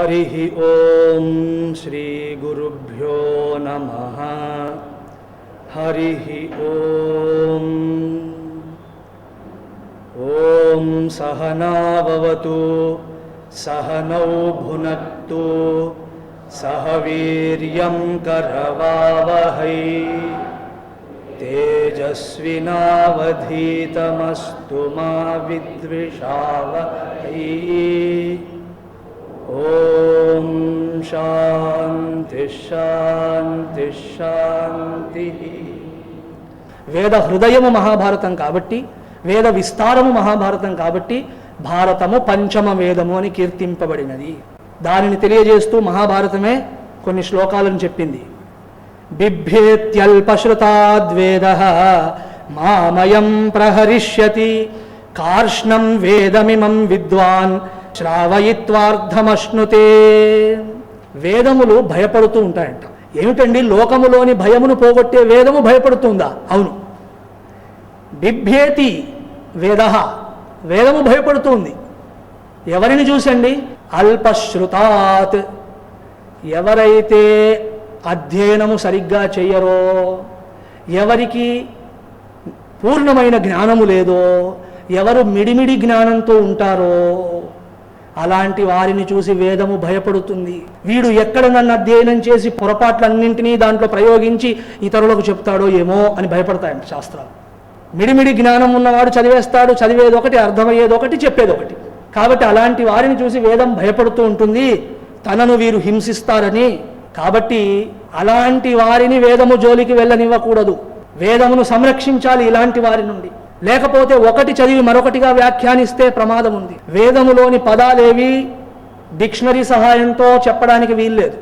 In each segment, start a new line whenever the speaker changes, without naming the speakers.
हरि ओम श्री गुरुभ्यो नमः। हरि ओम। ओम सहना भवतु सहनौ भुनक्तु सह वीर्यं करवावहै तेजस्विनावधीतमस्तु मा विद्विषावहै। ओम शांति शांति शांति। వేద హృదయము మహాభారతం కాబట్టి, వేద విస్తారము మహాభారతం కాబట్టి భారతము పంచమ వేదము అని కీర్తింపబడినది. దానిని తెలియజేస్తూ మహాభారతమే కొన్ని శ్లోకాలను చెప్పింది. బిభ్యేత్యల్పశ్రుతాద్వేదః మామయం ప్రహరిష్యతి కార్ష్ణం వేదమిమం విద్వాన్ శ్రావయిత్వార్థమశ్నుతే. వేదములు భయపడుతూ ఉంటాయంట. ఏమిటండి, లోకములోని భయమును పోగొట్టే వేదము భయపడుతుందా? అవును. బిభ్యేతి వేదః, వేదము భయపడుతుంది. ఎవరిని చూసండి? అల్పశ్రుతాత్, ఎవరైతే అధ్యయనము సరిగ్గా చెయ్యరో, ఎవరికి పూర్ణమైన జ్ఞానము లేదో, ఎవరు మిడిమిడి జ్ఞానంతో ఉంటారో అలాంటి వారిని చూసి వేదము భయపడుతుంది. వీడు ఎక్కడ నన్ను అధ్యయనం చేసి పొరపాట్లన్నింటినీ దాంట్లో ప్రయోగించి ఇతరులకు చెప్తాడో ఏమో అని భయపడతాయంట శాస్త్రాలు. మిడిమిడి జ్ఞానం ఉన్నవాడు చదివేస్తాడు, చదివేదొకటి అర్థమయ్యేదొకటి చెప్పేదొకటి. కాబట్టి అలాంటి వారిని చూసి వేదం భయపడుతూ ఉంటుంది, తనను వీరు హింసిస్తారని. కాబట్టి అలాంటి వారిని వేదము జోలికి వెళ్ళనివ్వకూడదు. వేదమును సంరక్షించాలి ఇలాంటి వారి నుండి. లేకపోతే ఒకటి చదివి మరొకటిగా వ్యాఖ్యానిస్తే ప్రమాదం ఉంది. వేదములోని పదాలేవి డిక్షనరీ సహాయంతో చెప్పడానికి వీల్లేదు.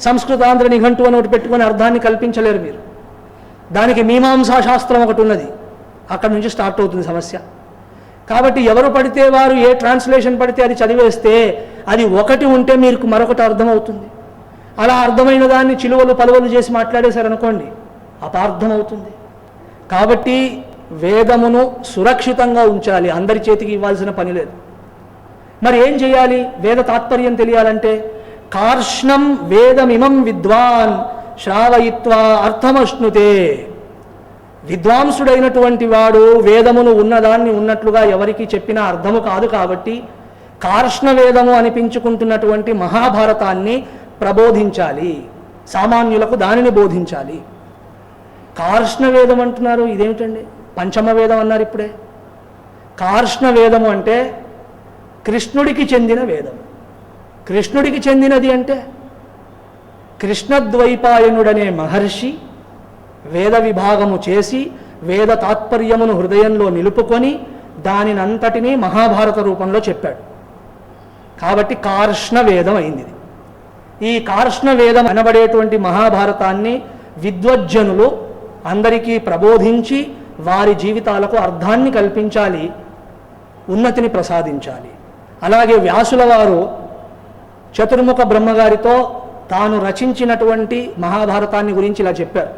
సంస్కృతాంధ్ర నిఘంటు అని ఒకటి పెట్టుకుని అర్థాన్ని కల్పించలేరు మీరు. దానికి మీమాంసా శాస్త్రం ఒకటి ఉన్నది, అక్కడ నుంచి స్టార్ట్ అవుతుంది సమస్య. కాబట్టి ఎవరు పడితే వారు ఏ ట్రాన్స్లేషన్ పడితే అది చదివేస్తే అది ఒకటి ఉంటే మీకు మరొకటి అర్థమవుతుంది. అలా అర్థమైన దాన్ని చిలువలు పలువలు చేసి మాట్లాడేశారనుకోండి, అపార్థమవుతుంది. కాబట్టి వేదమును సురక్షితంగా ఉంచాలి, అందరి చేతికి ఇవ్వాల్సిన పని లేదు. మరి ఏం చేయాలి? వేద తాత్పర్యం తెలియాలంటే కార్ష్ణం వేదమిమం విద్వాన్ శ్రావయిత్వా అర్థమశ్నుతే. విద్వాంసుడైనటువంటి వాడు వేదమును ఉన్నదాన్ని ఉన్నట్లుగా ఎవరికి చెప్పినా అర్థము కాదు. కాబట్టి కార్ష్ణ వేదము అనిపించుకుంటున్నటువంటి మహాభారతాన్ని ప్రబోధించాలి, సామాన్యులకు దానిని బోధించాలి. కార్ష్ణ వేదం అంటున్నారు, ఇదేమిటండి? పంచమ వేదం అన్నారు ఇప్పుడే. కార్ష్ణ వేదము అంటే కృష్ణుడికి చెందిన వేదం. కృష్ణుడికి చెందినది అంటే కృష్ణద్వైపాయనుడనే మహర్షి వేద విభాగము చేసి వేద తాత్పర్యమును హృదయంలో నిలుపుకొని దానినంతటినీ మహాభారత రూపంలో చెప్పాడు. కాబట్టి కార్ష్ణ వేదం అయింది. ఈ కార్ష్ణ వేదం అనబడేటువంటి మహాభారతాన్ని విద్వజ్జనులు అందరికీ ప్రబోధించి వారి జీవితాలకు అర్థాన్ని కల్పించాలి, ఉన్నతిని ప్రసాదించాలి. అలాగే వ్యాసుల వారు చతుర్ముఖ బ్రహ్మగారితో తాను రచించినటువంటి మహాభారతాన్ని గురించి ఇలా చెప్పారు.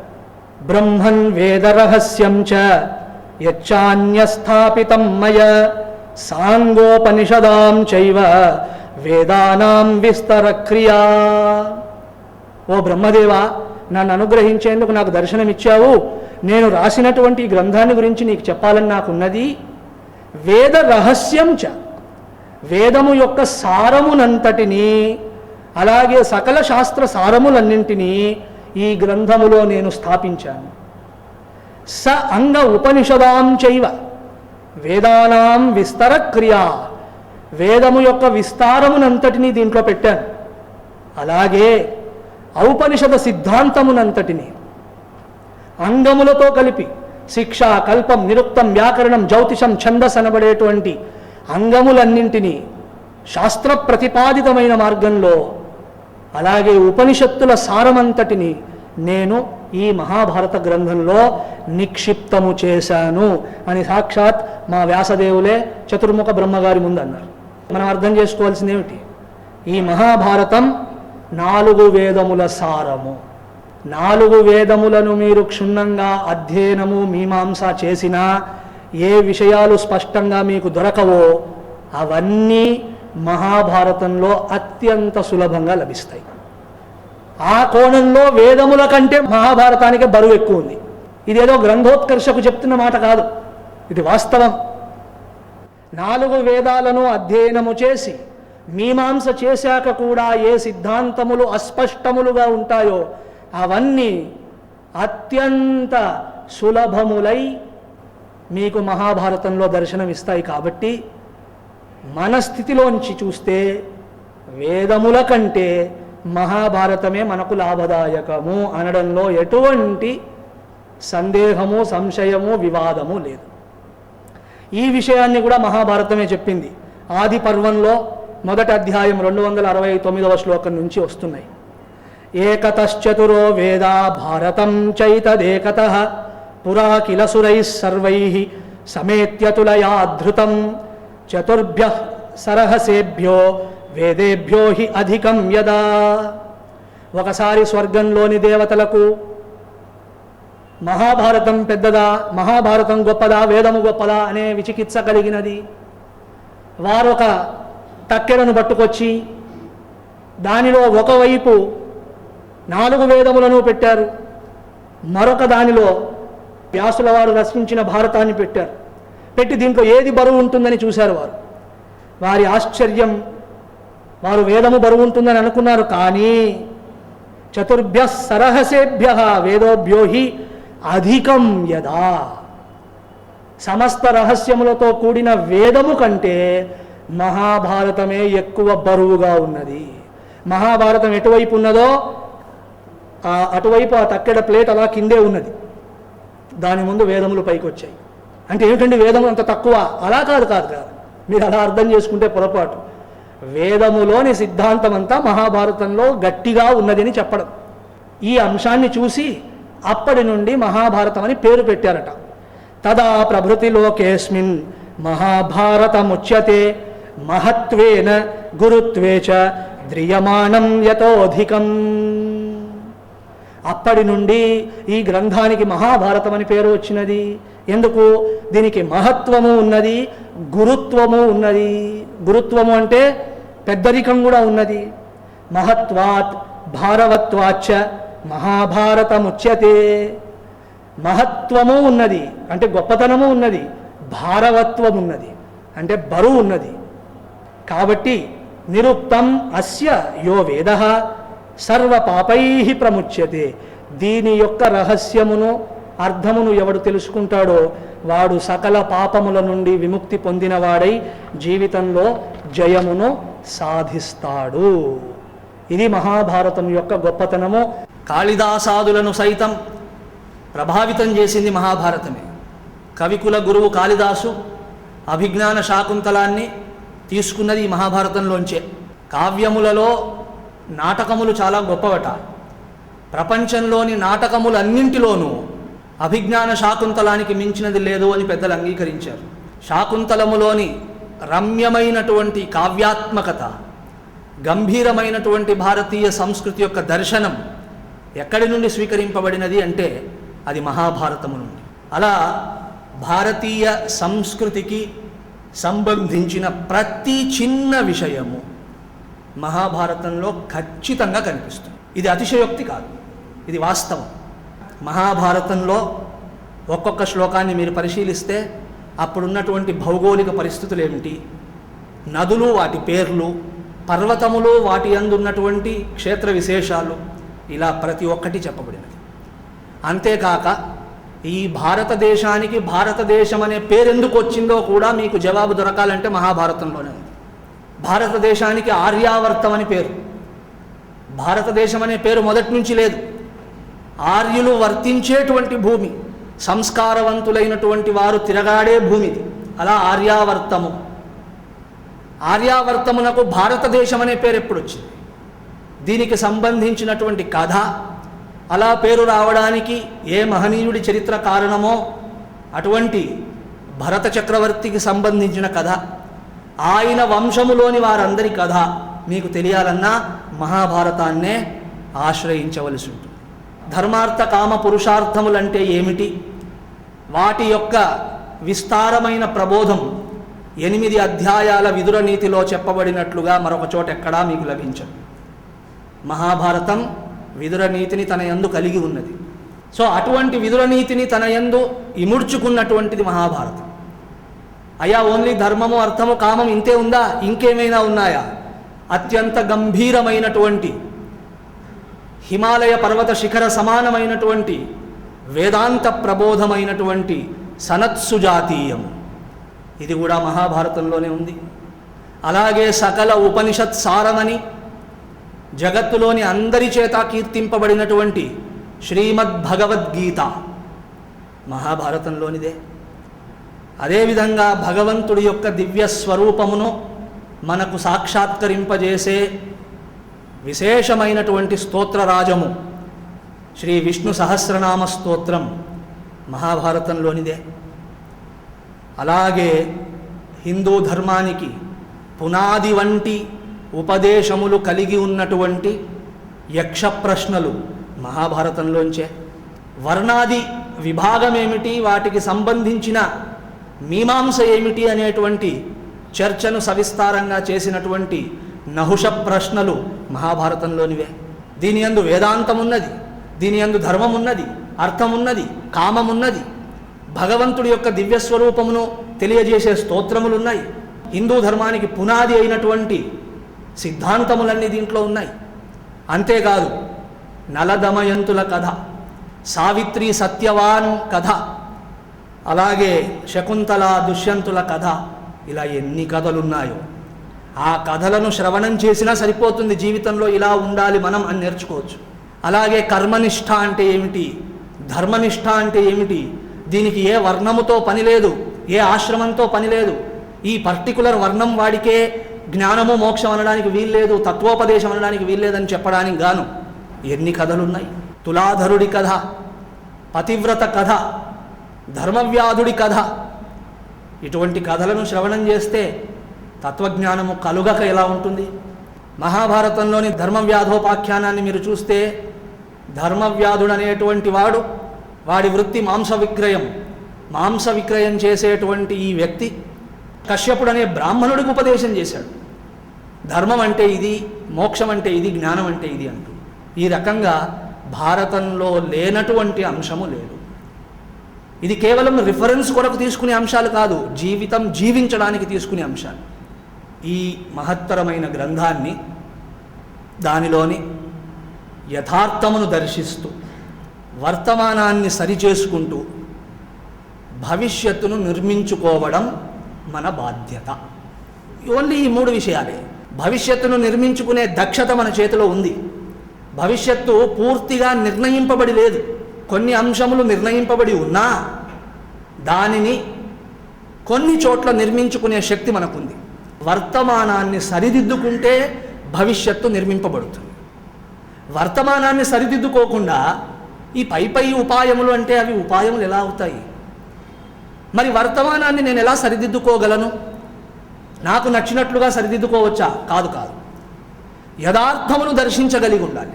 బ్రహ్మన్ వేదరహస్యం చ యచ్చాన్యస్థాపితం మయ సాంగోపనిషదాం చైవ వేదానాం విస్తర క్రియా. ఓ బ్రహ్మదేవా, నన్ను అనుగ్రహించేందుకు నాకు దర్శనమిచ్చావు. నేను రాసినటువంటి ఈ గ్రంథాన్ని గురించి నీకు చెప్పాలని నాకున్నది. వేద రహస్యం చ, వేదము యొక్క సారమునంతటినీ అలాగే సకల శాస్త్ర సారములన్నింటినీ ఈ గ్రంథములో నేను స్థాపించాను. స అంగ ఉపనిషదాం చైవ వేదానాం విస్తర క్రియా, వేదము యొక్క విస్తారమునంతటినీ దీంట్లో పెట్టాను. అలాగే ఔపనిషద సిద్ధాంతమునంతటిని అంగములతో కలిపి శిక్ష, కల్పం, నిరుక్తం, వ్యాకరణం, జ్యోతిషం, ఛందస్ అనబడేటువంటి అంగములన్నింటినీ శాస్త్ర ప్రతిపాదితమైన మార్గంలో అలాగే ఉపనిషత్తుల సారమంతటిని నేను ఈ మహాభారత గ్రంథంలో నిక్షిప్తము చేశాను అని సాక్షాత్ మా వ్యాసదేవులే చతుర్ముఖ బ్రహ్మగారి ముందు అన్నారు. మనం అర్థం చేసుకోవాల్సింది ఏమిటి? ఈ మహాభారతం 4 వేదముల సారము. 4 వేదములను మీరు క్షుణ్ణంగా అధ్యయనము మీమాంస చేసినా ఏ విషయాలు స్పష్టంగా మీకు దొరకవో అవన్నీ మహాభారతంలో అత్యంత సులభంగా లభిస్తాయి. ఆ కోణంలో వేదముల కంటే మహాభారతానికి బరువు ఎక్కువ ఉంది. ఇదేదో గ్రంథోత్కర్షకు చెప్తున్న మాట కాదు, ఇది వాస్తవం. 4 వేదాలను అధ్యయనము చేసి మీమాంస చేశాక కూడా ఏ సిద్ధాంతములు అస్పష్టములుగా ఉంటాయో అవన్నీ అత్యంత సులభములై మీకు మహాభారతంలో దర్శనమిస్తాయి. కాబట్టి మన స్థితిలోంచి చూస్తే వేదముల కంటే మహాభారతమే మనకు లాభదాయకము అనడంలో ఎటువంటి సందేహము, సంశయము, వివాదము లేదు. ఈ విషయాన్ని కూడా మహాభారతమే చెప్పింది. ఆది పర్వంలో మొదటి అధ్యాయం 269వ శ్లోకం నుంచి వస్తున్నాయి. ఏకతశ్చతురో వేదా భారతం చైతదేకతః పురా కిల సురైః సర్వైః సಮೇత్యతులయా ధృతం చతుర్భ్యః సరహసేభ్యో వేదేభ్యో హి అధికం యదా. ఒకసారి స్వర్గంలోని దేవతలకు మహాభారతం పెద్దదా, మహాభారతం గొప్పదా, వేదము గొప్పదా అనే విచికిత్స కలిగినది. వారు ఒక తక్కెడను పట్టుకొచ్చి దానిలో ఒకవైపు 4 వేదములను పెట్టారు, మరొక దానిలో వ్యాసుల వారు రచించిన భారతాన్ని పెట్టారు. పెట్టి దీంట్లో ఏది బరువు ఉంటుందని చూశారు వారు. వారి ఆశ్చర్యం, వారు వేదము బరువు ఉంటుందని అనుకున్నారు. కానీ చతుర్భ్య సరహసేభ్య వేదోభ్యో హి అధికం యదా, సమస్త రహస్యములతో కూడిన వేదము కంటే మహాభారతమే ఎక్కువ బరువుగా ఉన్నది. మహాభారతం ఎటువైపు ఉన్నదో అటువైపు ఆ తక్కెడ ప్లేట్ అలా కిందే ఉన్నది, దాని ముందు వేదములు పైకి వచ్చాయి. అంటే ఏమిటండి వేదము అంత తక్కువ? అలా కాదు కాదు కాదు, మీరు అలా అర్థం చేసుకుంటే పొరపాటు. వేదములోని సిద్ధాంతం అంతా మహాభారతంలో గట్టిగా ఉన్నదని చెప్పడం. ఈ అంశాన్ని చూసి అప్పటి నుండి మహాభారతం అని పేరు పెట్టారట. తదా ప్రభృతి లోకేస్మిన్ మహాభారతముచ్యతే మహత్వేన గురుత్వే చ ద్రియమాణం యతోధికం. అప్పటి నుండి ఈ గ్రంథానికి మహాభారతం అని పేరు వచ్చినది. ఎందుకు? దీనికి మహత్వము ఉన్నది, గురుత్వము ఉన్నది. గురుత్వము అంటే పెద్దరికం కూడా ఉన్నది. మహత్వాత్ భారవత్వాచ్చ మహాభారతముచ్యతే. మహత్వము ఉన్నది అంటే గొప్పతనము ఉన్నది, భారవత్వం ఉన్నది అంటే బరువు ఉన్నది. కాబట్టి నిరుక్తం అస్య యో వేదః సర్వ పాపైః ప్రముచ్యతే. దీని యొక్క రహస్యమును, అర్థమును ఎవడు తెలుసుకుంటాడో వాడు సకల పాపముల నుండి విముక్తి పొందినవాడై జీవితంలో జయమును సాధిస్తాడు. ఇది మహాభారతం యొక్క గొప్పతనము. కాళిదాసాదులను సైతం ప్రభావితం చేసింది మహాభారతమే. కవికుల గురువు కాళిదాసు అభిజ్ఞాన శాకుంతలాన్ని తీసుకున్నది ఈ మహాభారతంలోంచే. కావ్యములలో నాటకములు చాలా గొప్పవట. ప్రపంచంలోని నాటకములన్నింటిలోనూ అభిజ్ఞాన శాకుంతలానికి మించినది లేదు అని పెద్దలు అంగీకరించారు. శాకుంతలములోని రమ్యమైనటువంటి కావ్యాత్మకత, గంభీరమైనటువంటి భారతీయ సంస్కృతి యొక్క దర్శనం ఎక్కడి నుండి స్వీకరింపబడినది అంటే అది మహాభారతము నుండి. అలా భారతీయ సంస్కృతికి సంబంధించిన ప్రతి చిన్న విషయము మహాభారతంలో ఖచ్చితంగా కనిపిస్తుంది. ఇది అతిశయోక్తి కాదు, ఇది వాస్తవం. మహాభారతంలో ఒక్కొక్క శ్లోకాన్ని మీరు పరిశీలిస్తే అప్పుడున్నటువంటి భౌగోళిక పరిస్థితులు ఏమిటి, నదులు వాటి పేర్లు, పర్వతములు వాటి అందున్నటువంటి క్షేత్ర విశేషాలు, ఇలా ప్రతి ఒక్కటి చెప్పబడినది. అంతేకాక ఈ భారతదేశానికి భారతదేశం అనే పేరు ఎందుకు వచ్చిందో కూడా మీకు జవాబు దొరకాలంటే మహాభారతంలోనే ఉంది. భారతదేశానికి ఆర్యావర్తం అని పేరు. భారతదేశం అనే పేరు మొదటి నుంచి లేదు. ఆర్యులు వర్తించేటువంటి భూమి, సంస్కారవంతులైనటువంటి వారు తిరగాడే భూమిది. అలా ఆర్యావర్తము. ఆర్యావర్తమునకు భారతదేశం అనే పేరు ఎప్పుడు వచ్చింది? దీనికి సంబంధించినటువంటి కథ, అలా పేరు రావడానికి ఏ మహనీయుడి చరిత్ర కారణమో అటువంటి భరత చక్రవర్తికి సంబంధించిన కథ, ఆయన వంశములోని వారందరి కథ మీకు తెలియాలన్నా మహాభారతాన్నే ఆశ్రయించవలసి ఉంటుంది. ధర్మార్థ కామ పురుషార్థములంటే ఏమిటి, వాటి యొక్క విస్తారమైన ప్రబోధం 8 అధ్యాయాల విదుర నీతిలో చెప్పబడినట్లుగా మరొక చోట ఎక్కడా మీకు లభించదు. మహాభారతం విదుర నీతిని తన యందు కలిగి ఉన్నది. సో అటువంటి విదుర నీతిని తన యందు ఇముడ్చుకున్నటువంటిది మహాభారతం. అయ్యా ఓన్లీ ధర్మము, అర్థము, కామం ఇంతే ఉందా? ఇంకేమైనా ఉన్నాయా? అత్యంత గంభీరమైనటువంటి హిమాలయ పర్వత శిఖర సమానమైనటువంటి వేదాంత ప్రబోధమైనటువంటి సనత్సుజాతీయము, ఇది కూడా మహాభారతంలోనే ఉంది. అలాగే సకల ఉపనిషత్ సారమని జగత్తులోని అందరి చేత కీర్తింపబడినటువంటి శ్రీమద్భగవద్గీత మహాభారతంలోనిదే. అదేవిధంగా భగవంతుడి యొక్క దివ్య స్వరూపమును మనకు సాక్షాత్కరింపజేసే విశేషమైనటువంటి స్తోత్రరాజము శ్రీ విష్ణు సహస్రనామ స్తోత్రం మహాభారతంలోనిదే. అలాగే హిందూ ధర్మానికి పునాది వంటి ఉపదేశములు కలిగి ఉన్నటువంటి యక్ష ప్రశ్నలు మహాభారతంలోంచే. వర్ణాది విభాగం ఏమిటి, వాటికి సంబంధించిన మీమాంస ఏమిటి అనేటువంటి చర్చను సవిస్తారంగా చేసినటువంటి నహుష ప్రశ్నలు మహాభారతంలోనివే. దీని యందు వేదాంతం ఉన్నది, దీని యందు ధర్మం ఉన్నది, అర్థం ఉన్నది, కామం ఉన్నది, భగవంతుడి యొక్క దివ్యస్వరూపమును తెలియజేసే స్తోత్రములు ఉన్నాయి. హిందూ ధర్మానికి పునాది అయినటువంటి సిద్ధాంతములన్నీ దీంట్లో ఉన్నాయి. అంతేకాదు నలదమయంతుల కథ, సావిత్రి సత్యవాన్ కథ, అలాగే శకుంతల దుష్యంతుల కథ, ఇలా ఎన్ని కథలున్నాయో ఆ కథలను శ్రవణం చేసినా సరిపోతుంది. జీవితంలో ఇలా ఉండాలి మనం అని నేర్చుకోవచ్చు. అలాగే కర్మనిష్ట అంటే ఏమిటి, ధర్మనిష్ట అంటే ఏమిటి, దీనికి ఏ వర్ణముతో పని లేదు, ఏ ఆశ్రమంతో పని లేదు, ఈ పర్టికులర్ వర్ణం వాడికే జ్ఞానము మోక్షం అనడానికి వీల్లేదు, తత్వోపదేశం అనడానికి వీల్లేదని చెప్పడానికి గాను ఎన్ని కథలున్నాయి. తులాధరుడి కథ, పతివ్రత కథ, ధర్మవ్యాధుడి కథ, ఇటువంటి కథలను శ్రవణం చేస్తే తత్వజ్ఞానము కలుగక ఎలా ఉంటుంది? మహాభారతంలోని ధర్మవ్యాధోపాఖ్యానాన్ని మీరు చూస్తే ధర్మవ్యాధుడు అనేటువంటి వాడి వృత్తి మాంస విక్రయం చేసేటువంటి ఈ వ్యక్తి కశ్యపుడు అనే బ్రాహ్మణుడికి ఉపదేశం చేశాడు. ధర్మం అంటే ఇది, మోక్షం అంటే ఇది, జ్ఞానం అంటే ఇది అంటూ. ఈ రకంగా భారతంలో లేనటువంటి అంశము లేదు. ఇది కేవలం రిఫరెన్స్ కొరకు తీసుకునే అంశాలు కాదు, జీవితం జీవించడానికి తీసుకునే అంశాలు. ఈ మహత్తరమైన గ్రంథాన్ని దానిలోని యథార్థమును దర్శిస్తూ వర్తమానాన్ని సరిచేసుకుంటూ భవిష్యత్తును నిర్మించుకోవడం మన బాధ్యత. ఓన్లీ ఈ 3 విషయాలే. భవిష్యత్తును నిర్మించుకునే దక్షత మన చేతిలో ఉంది. భవిష్యత్తు పూర్తిగా నిర్ణయింపబడి లేదు, కొన్ని అంశములు నిర్ణయింపబడి ఉన్నా దానిని కొన్ని చోట్ల నిర్మించుకునే శక్తి మనకుంది. వర్తమానాన్ని సరిదిద్దుకుంటే భవిష్యత్తు నిర్మింపబడుతుంది. వర్తమానాన్ని సరిదిద్దుకోకుండా ఈ పై ఉపాయములు అంటే అవి ఉపాయములు ఎలా అవుతాయి? మరి వర్తమానాన్ని నేను ఎలా సరిదిద్దుకోగలను? నాకు నచ్చినట్లుగా సరిదిద్దుకోవచ్చా? కాదు. యథార్థమును దర్శించగలిగి ఉండాలి.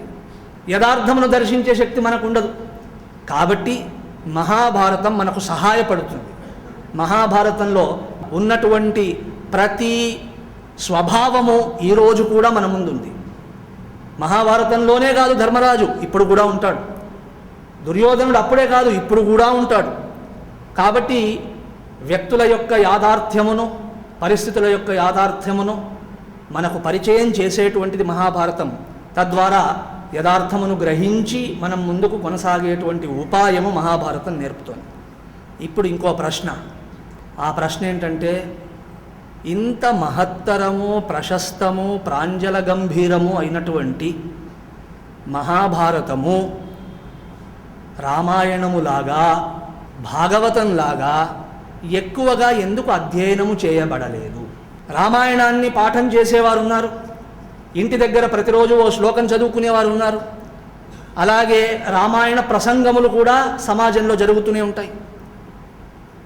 యథార్థమును దర్శించే శక్తి మనకు ఉండదు. కాబట్టి మహాభారతం మనకు సహాయపడుతుంది. మహాభారతంలో ఉన్నటువంటి ప్రతి స్వభావము ఈరోజు కూడా మన ముందుంది. మహాభారతంలోనే కాదు ధర్మరాజు, ఇప్పుడు కూడా ఉంటాడు. దుర్యోధనుడు అప్పుడే కాదు, ఇప్పుడు కూడా ఉంటాడు. కాబట్టి వ్యక్తుల యొక్క యాథార్థ్యమును, పరిస్థితుల యొక్క యాథార్థ్యమును మనకు పరిచయం చేసేటువంటిది మహాభారతం. తద్వారా యథార్థమును గ్రహించి మనం ముందుకు కొనసాగేటువంటి ఉపాయము మహాభారతం నేర్పుతోంది. ఇప్పుడు ఇంకో ప్రశ్న. ఆ ప్రశ్న ఏంటంటే, ఇంత మహత్తరము, ప్రశస్తము, ప్రాంజల గంభీరము అయినటువంటి మహాభారతము రామాయణములాగా, భాగవతంలాగా ఎక్కువగా ఎందుకు అధ్యయనము చేయబడలేదు? రామాయణాన్ని పాఠం చేసేవారు ఉన్నారు, ఇంటి దగ్గర ప్రతిరోజు ఓ శ్లోకం చదువుకునేవారు ఉన్నారు. అలాగే రామాయణ ప్రసంగములు కూడా సమాజంలో జరుగుతూనే ఉంటాయి.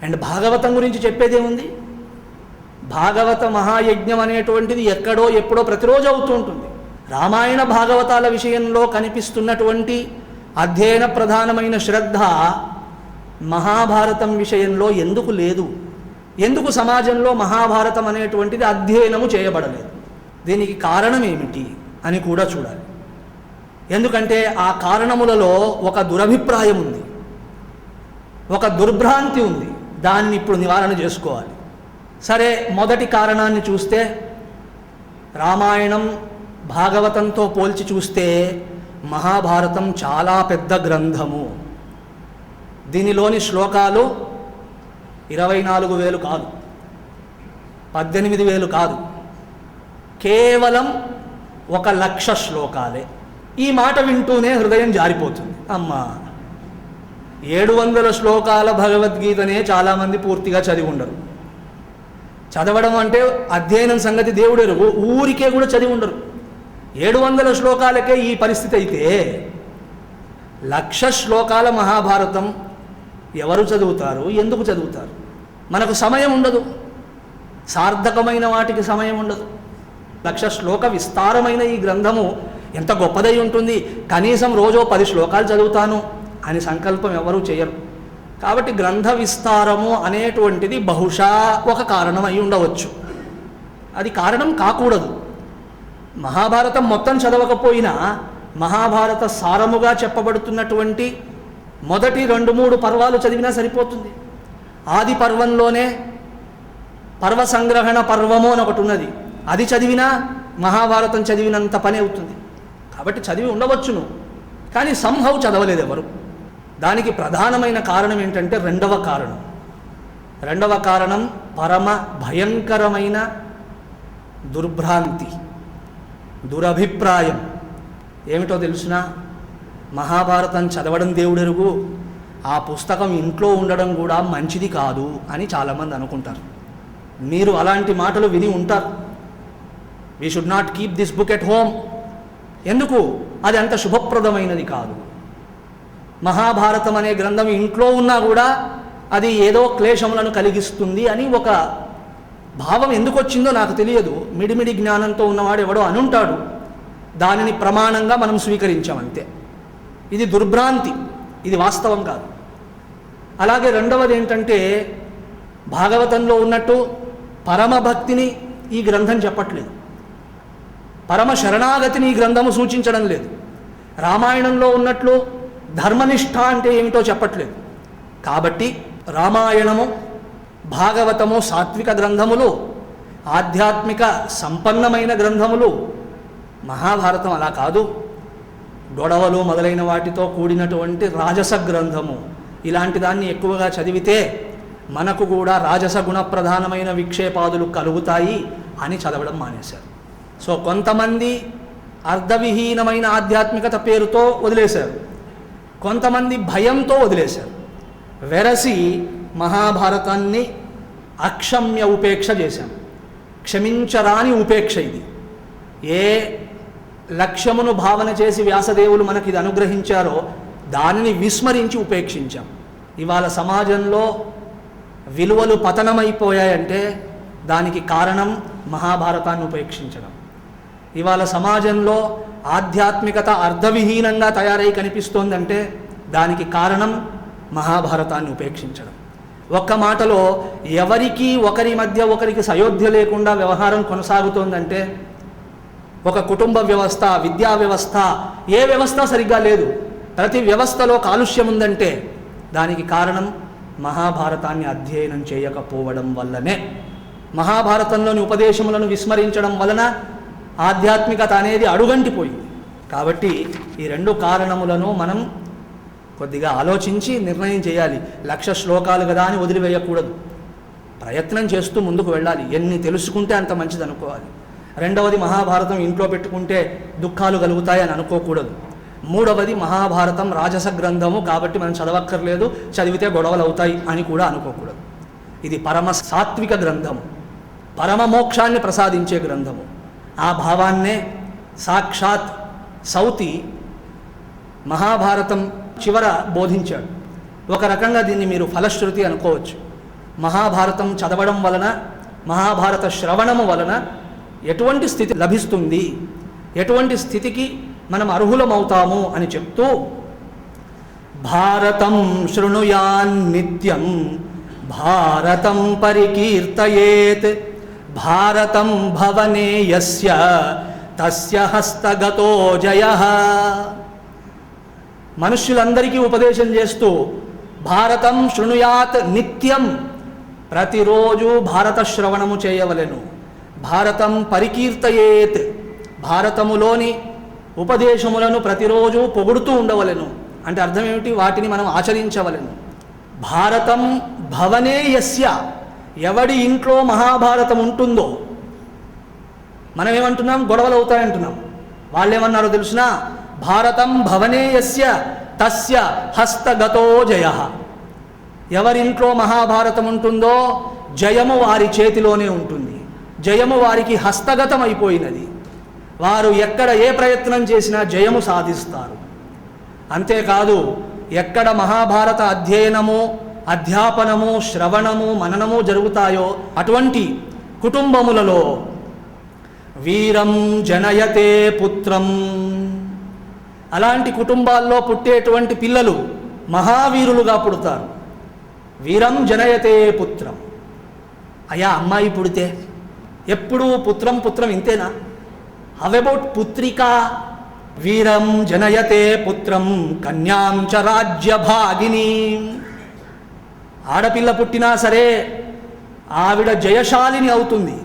అండ్ భాగవతం గురించి చెప్పేదేముంది? భాగవత మహాయజ్ఞం అనేటువంటిది ఎక్కడో ఎప్పుడో ప్రతిరోజు అవుతూ ఉంటుంది. రామాయణ భాగవతాల విషయంలో కనిపిస్తున్నటువంటి అధ్యయన ప్రధానమైన శ్రద్ధ మహాభారతం విషయంలో ఎందుకు లేదు? ఎందుకు సమాజంలో మహాభారతం అనేటువంటిది అధ్యయనము చేయబడలేదు? దీనికి కారణం ఏమిటి అని కూడా చూడాలి. ఎందుకంటే ఆ కారణములలో ఒక దురభిప్రాయం ఉంది, ఒక దుర్భ్రాంతి ఉంది. దాన్ని ఇప్పుడు నివారణ చేసుకోవాలి. సరే, మొదటి కారణాన్ని చూస్తే రామాయణం భాగవతంతో పోల్చి చూస్తే మహాభారతం చాలా పెద్ద గ్రంథము. దీనిలోని శ్లోకాలు 24,000 కాదు, 18,000 కాదు, కేవలం 1,00,000 శ్లోకాలే. ఈ మాట వింటూనే హృదయం జారిపోతుంది. అమ్మా, 700 శ్లోకాల భగవద్గీతనే చాలామంది పూర్తిగా చదివి ఉండరు. చదవడం అంటే అధ్యయనం సంగతి దేవుడెరుగు, ఊరికే కూడా చదివి ఉండరు. 700 శ్లోకాలకే ఈ పరిస్థితి అయితే 1,00,000 శ్లోకాల మహాభారతం ఎవరు చదువుతారు? ఎందుకు చదువుతారు? మనకు సమయం ఉండదు, సార్థకమైన వాటికి సమయం ఉండదు. 1,00,000 శ్లోక విస్తారమైన ఈ గ్రంథము ఎంత గొప్పదై ఉంటుంది. కనీసం రోజో 10 శ్లోకాలు చదువుతాను అని సంకల్పం ఎవరూ చేయరు. కాబట్టి గ్రంథ విస్తారము అనేటువంటిది బహుశా ఒక కారణం అయి ఉండవచ్చు. అది కారణం కాకూడదు. మహాభారతం మొత్తం చదవకపోయినా మహాభారత సారముగా చెప్పబడుతున్నటువంటి మొదటి 2-3 పర్వాలు చదివినా సరిపోతుంది. ఆది పర్వంలోనే పర్వ సంగ్రహణ పర్వము అని ఒకటి ఉన్నది, అది చదివినా మహాభారతం చదివినంత పని అవుతుంది. కాబట్టి చదివి ఉండవచ్చును, కానీ సంహౌ చదవలేదు ఎవరు. దానికి ప్రధానమైన కారణం ఏంటంటే రెండవ కారణం పరమ భయంకరమైన దుర్భ్రాంతి, దురభిప్రాయం. ఏమిటో తెలుసునా? మహాభారతం చదవడం దేవుడెరుగు, ఆ పుస్తకం ఇంట్లో ఉండడం కూడా మంచిది కాదు అని చాలామంది అనుకుంటారు. మీరు అలాంటి మాటలు విని ఉంటారు. We should not keep this book at home. ఎందుకు? అది అంత శుభప్రదమైనది కాదు. మహాభారతం అనే గ్రంథం ఇంట్లో ఉన్నా కూడా అది ఏదో క్లేశములను కలిగిస్తుంది అని ఒక భావం ఎందుకు వచ్చిందో నాకు తెలియదు. మిడిమిడి జ్ఞానంతో ఉన్నవాడు ఎవడో అనుంటాడు, దానిని ప్రమాణంగా మనం స్వీకరించామంతే. ఇది దుర్భ్రాంతి, ఇది వాస్తవం కాదు. అలాగే రెండవది ఏంటంటే, భాగవతంలో ఉన్నట్టు పరమభక్తిని ఈ గ్రంథం చెప్పట్లేదు, పరమ శరణాగతిని ఈ గ్రంథము సూచించడం లేదు. రామాయణంలో ఉన్నట్లు ధర్మనిష్ట అంటే ఏమిటో చెప్పట్లేదు. కాబట్టి రామాయణము భాగవతము సాత్విక గ్రంథములు, ఆధ్యాత్మిక సంపన్నమైన గ్రంథములు. మహాభారతం అలా కాదు, గొడవలు మొదలైన వాటితో కూడినటువంటి రాజస గ్రంథము. ఇలాంటి దాన్ని ఎక్కువగా చదివితే మనకు కూడా రాజస గుణ ప్రధానమైన విక్షేపాదులు కలుగుతాయి అని చదవడం మానేశారు. సో కొంతమంది అర్ధవిహీనమైన ఆధ్యాత్మికత పేరుతో వదిలేశారు, కొంతమంది భయంతో వదిలేశారు. వెరసి మహాభారతాన్ని అక్షమ్య ఉపేక్ష చేశాం. క్షమించరాని ఉపేక్ష ఇది. ఏ లక్ష్యమును భావన చేసి వ్యాసదేవులు మనకి ఇది అనుగ్రహించారో దానిని విస్మరించి ఉపేక్షించాం. ఇవాళ సమాజంలో విలువలు పతనమైపోయాయంటే దానికి కారణం మహాభారతాన్ని ఉపేక్షించడం. ఇవాళ సమాజంలో ఆధ్యాత్మికత అర్ధవిహీనంగా తయారై కనిపిస్తోందంటే దానికి కారణం మహాభారతాన్ని ఉపేక్షించడం. ఒక్క మాటలో ఎవరికి ఒకరి మధ్య ఒకరికి సయోధ్య లేకుండా వ్యవహారం కొనసాగుతోందంటే, ఒక కుటుంబ వ్యవస్థ, విద్యా వ్యవస్థ, ఏ వ్యవస్థ సరిగ్గా లేదు, ప్రతి వ్యవస్థలో కాలుష్యం ఉందంటే దానికి కారణం మహాభారతాన్ని అధ్యయనం చేయకపోవడం వల్లనే. మహాభారతంలోని ఉపదేశములను విస్మరించడం వలన ఆధ్యాత్మికత అనేది అడుగంటిపోయింది. కాబట్టి ఈ రెండు కారణములను మనం కొద్దిగా ఆలోచించి నిర్ణయం చేయాలి. 1,00,000 శ్లోకాలు కదా అని వదిలివేయకూడదు, ప్రయత్నం చేస్తూ ముందుకు వెళ్ళాలి. ఎన్ని తెలుసుకుంటే అంత మంచిది అనుకోవాలి. రెండవది, మహాభారతం ఇంట్లో పెట్టుకుంటే దుఃఖాలు కలుగుతాయని అనుకోకూడదు. మూడవది, మహాభారతం రాజస గ్రంథము కాబట్టి మనం చదవక్కర్లేదు, చదివితే గొడవలు అవుతాయి అని కూడా అనుకోకూడదు. ఇది పరమ సాత్విక గ్రంథము, పరమ మోక్షాన్ని ప్రసాదించే గ్రంథము. ఆ భావాన్నే సాక్షాత్ సౌతి మహాభారతం చివర బోధించాడు. ఒక రకంగా దీన్ని మీరు ఫలశ్రుతి అనుకోవచ్చు. మహాభారతం చదవడం వలన, మహాభారత శ్రవణము వలన ఎటువంటి స్థితి లభిస్తుంది, ఎటువంటి స్థితికి మనం అర్హులమవుతాము అని చెప్తూ, భారతం శృణుయాన్ నిత్యం భారతం పరికీర్తయేత్ భారతం భవనే యస్య తస్య హస్తగతో జయః. మనుష్యులందరికీ ఉపదేశం చేస్తూ భారతం శృణుయాత్ నిత్యం, ప్రతిరోజు భారత శ్రవణము చేయవలెను. భారతం పరికీర్తయేత్, భారతములోని ఉపదేశములను ప్రతిరోజు పొగుడుతూ ఉండవలెను. అంటే అర్థం ఏమిటి? వాటిని మనం ఆచరించవలెను. భారతం భవనే యస్య, ఎవడి ఇంట్లో మహాభారతం ఉంటుందో, మనం ఏమంటున్నాం? గొడవలు అవుతాయంటున్నాం. వాళ్ళు ఏమన్నారో తెలుసునా? భారతం భవనే యస్య తస్య హస్తగతో జయః. ఎవరింట్లో మహాభారతం ఉంటుందో జయము వారి చేతిలోనే ఉంటుంది, జయము వారికి హస్తగతం అయిపోయినది. వారు ఎక్కడ ఏ ప్రయత్నం చేసినా జయము సాధిస్తారు. అంతేకాదు, ఎక్కడ మహాభారత అధ్యయనము, అధ్యాపనము, శ్రవణము, మననము జరుగుతాయో అటువంటి కుటుంబములలో వీరం జనయతే పుత్రం, అలాంటి కుటుంబాల్లో పుట్టేటువంటి పిల్లలు మహావీరులుగా పుడతారు. వీరం జనయతే పుత్రం. అయ్యా, అమ్మాయి పుడితే ఎప్పుడూ పుత్రం పుత్రం ఇంతేనా? హౌ అబౌట్ పుత్రిక? వీరం జనయతే పుత్రం కన్యాం చ రాజ్యభాగిని. ఆడపిల్ల పుట్టినా సరే ఆవిడ జయశాలిని అవుతుంది,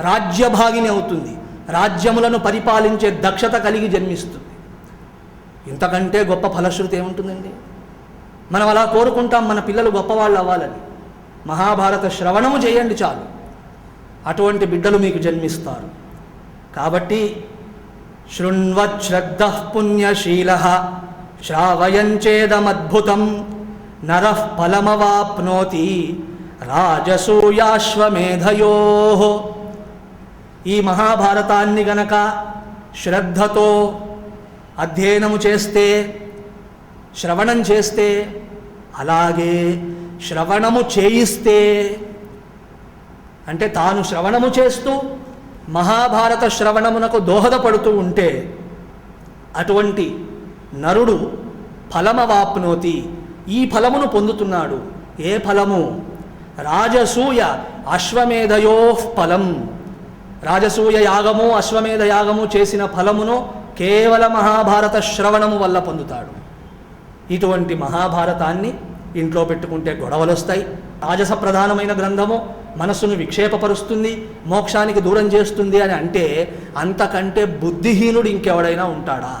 రాజ్యభాగిని అవుతుంది, రాజ్యములను పరిపాలించే దక్షత కలిగి జన్మిస్తుంది. ఇంతకంటే గొప్ప ఫలశ్రుతి ఏముంటుందండి? మనం అలా కోరుకుంటాం మన పిల్లలు గొప్పవాళ్ళు అవ్వాలని. మహాభారత శ్రవణము చేయండి చాలు, అటువంటి బిడ్డలు మీకు జన్మిస్తారు. కాబట్టి శృణ్వత్ శ్రద్ధః పుణ్యశీలః శ్రావయంచేదమద్భుతం నరః ఫలమవాప్నోతి రాజసూయాశ్వమేధయోః. ఈ మహాభారతాన్ని గనక శ్రద్ధతో అధ్యయనము చేస్తే, శ్రవణం చేస్తే, అలాగే శ్రవణము చేయిస్తే, అంటే తాను శ్రవణము చేస్తూ మహాభారత శ్రవణమునకు దోహదపడుతూ ఉంటే అటువంటి నరుడు ఫలమవాప్నోతి, ఈ ఫలమును పొందుతున్నాడు. ఏ ఫలము? రాజసూయ అశ్వమేధయోః ఫలం. రాజసూయ యాగము, అశ్వమేధ యాగము చేసిన ఫలమును కేవల మహాభారత శ్రవణము వల్ల పొందుతాడు. ఇటువంటి మహాభారతాన్ని ఇంట్లో పెట్టుకుంటే గొడవలు వస్తాయి. రాజస ప్రధానమైన గ్రంథము మనస్సును విక్షేపపరుస్తుంది, మోక్షానికి దూరం చేస్తుంది అని అంటే అంతకంటే బుద్ధిహీనుడు ఇంకెవడైనా ఉంటాడా?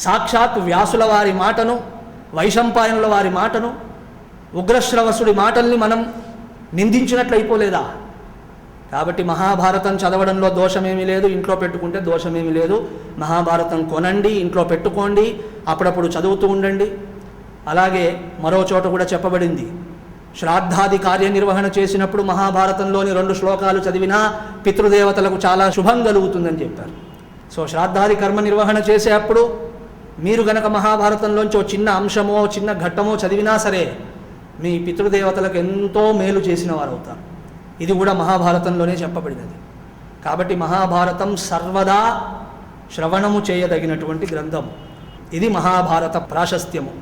సాక్షాత్ వ్యాసుల వారి మాటను, వైశంపాయనుల వారి మాటను, ఉగ్రశ్రవసుడి మాటల్ని మనం నిందించినట్లయిపోలేదా? కాబట్టి మహాభారతం చదవడంలో దోషమేమీ లేదు, ఇంట్లో పెట్టుకుంటే దోషమేమీ లేదు. మహాభారతం కొనండి, ఇంట్లో పెట్టుకోండి, అప్పుడప్పుడు చదువుతూ ఉండండి. అలాగే మరో చోట కూడా చెప్పబడింది, శ్రాద్ధాది కార్యనిర్వహణ చేసినప్పుడు మహాభారతంలోని 2 శ్లోకాలు చదివినా పితృదేవతలకు చాలా శుభం కలుగుతుందని చెప్పారు. సో శ్రాద్ధాది కర్మ నిర్వహణ చేసేటప్పుడు మీరు గనక మహాభారతంలోంచి ఓ చిన్న అంశమో చిన్న ఘట్టమో చదివినా సరే మీ పితృదేవతలకు ఎంతో మేలు చేసిన వారు అవుతారు. ఇది కూడా మహాభారతంలోనే చెప్పబడినది. కాబట్టి మహాభారతం సర్వదా శ్రవణము చేయదగినటువంటి గ్రంథం. ఇది మహాభారత ప్రాశస్త్యము.